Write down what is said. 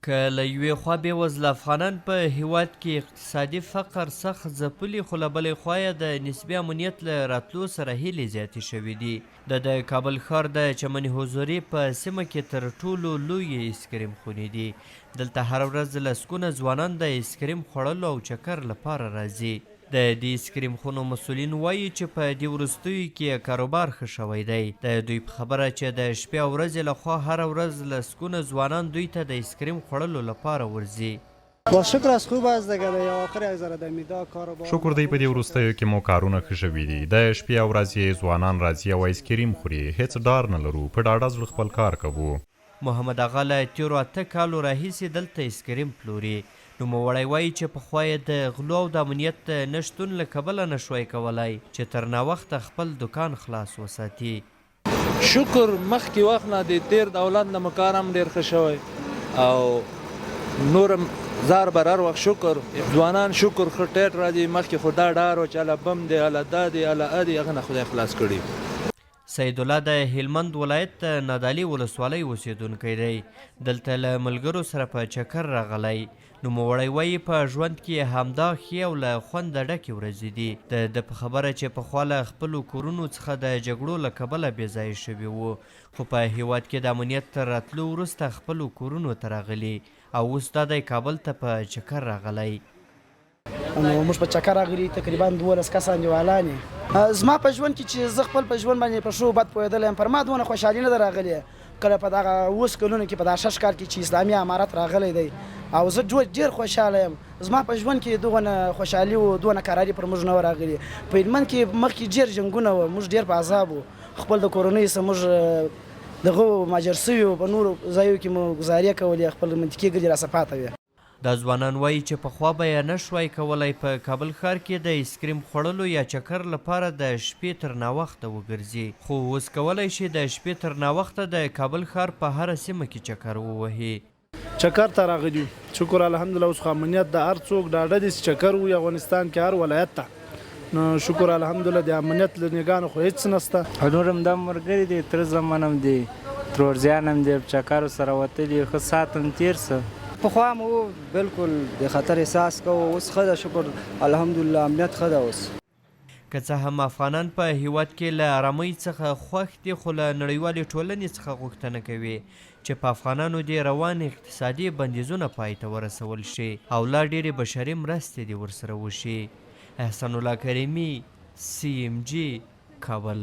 که له یوې خوا بېوزله افغانان په هیواد کې اقتصادي فقر سخت ځپلي، خو له بلې خوا یې د نسبي امنیت له راتلو سره هیلې زیاتې شوي دي. د کابل ښار د چمن حضوري په سیمه کې تر ټولو لویې ایسکریم خونې دي. دلته هره ورځ لسګونه ځوانان د ایسکریم خوړلو او چکر لپاره راځي. د دې ایسکریم خونو مسؤلین وایي چې په دې وروستیو کې کاروبار ښه شوی دی. د دوی په خبره چې د شپې او ورځې لخوا هره ورځ لسګونه ځوانان دوی ته د ایسکریم خوړلو لپاره ورځي. شکر از خوب است دیگه یا آخر یک ذره دمیدا کاروبار شکر دی په دې وروستیو کې مو کارونه ښه شوي دي. د شپې او ورځې ځوانان راځي او ایسکریم خوري. هیڅ ډار نه لرو، په ډاډه زړه خپل کار کوو. محمد اغا له تیرو 8 کالو راهیسې دلته ایسکریم پلوري. نوموړی وایي چې پخوا یې د غلو او د امنیت نشتون له کبله نشوی کولی چې تر ناوخته خپل دکان خلاص وساتي. شکر مخکې وخت نه د تیر دولت نه مو کار هم ډېر ښه شوی او نورم زار بر هر وخت شکر ځوانان شکر ښه ټیټ راځي. مخکې خو دا ډار و چې هله بم دی هله دا دی هله ا دی، هغه نه خدای خلاص کړي. سید الله د هلمند ولایت د نادعلي ولسوالۍ اوسیدونکی دی. دلته له ملګرو سره په چکر راغلی. نوموړی وایي په ژوند کې همدا ښې او له خونده ډکې ورځې دي. د په خبره چې پخوا له خپلو کورونو څخه د جګړو له کبله بېځایه شوي وو، خو په هیواد کې د امنیت تر راتلو وروسته خپلو کورونو ته راغلي او اوس دا دی کابل ته په چکر راغلی. موږ په چکر راغلي تقریبا 12 کسان جوالان یې. زما په ژوند کې چې زه خپل په ژوند باندې په ښو بد پوهېدلی یم، پر ما دونه خوشحالي نه ده راغلې کله په دغه 20 کلونو کې په دغه 6 کال کې چې اسلامي امارت راغلی دی او زه ډېر خوشحاله یم. زما په ژوند کې دغونه خوشحالي و دونه قراري پر موږ نه وه راغلې. په هلمند کې مخکې ډېر جنګونه وه، موږ ډېر په عذاب وو. خپل د کورنۍ سره موږ دغه مهاجر سوي وو، په نورو ځایو کې مو ګزارې کولې، خپل منطقې ګرځې راڅه پاته وې. دا ځوانان وایي چې پخوا به یې نشوی کولی په کابل ښار کې د ایسکریم خوړلو یا چکر لپاره د شپې تر ناوخته وګرځي، خو اوس کولی شي د شپې تر ناوخته د کابل ښار په هره سیمه کې چکر ووهي. چکر ته راغلي شکر الحمدلله. اوس خو امنیت د هر څوک ډاډه دي چې چکر وي افغانستان کې هر ولایت ته. نو شکر الحمدلله د امنیت له نګانو خو هېڅ نشته. نور هم دا ملګري دي، تره زمان هم دي، ترورزیان هم دي، چکرو سره وتلي ښه ساعت هم تېر څه. پخوا مو بالکل د خطر احساس کوو، اوس ښه ده شکر الحمدلله امنیت ښه ده. اوس که څه هم افغانان په هیواد کې له آرامۍ څخه خوښ دي، خو له نړیوالې ټولنې څخه غوښتنه کوي چې په افغانانو دې روان اقتصادي بندیزونه پای ته ورسول شي او لا ډېرې بشري مرستې دې ورسره وشي. احسان الله کریمي، CMG، کابل.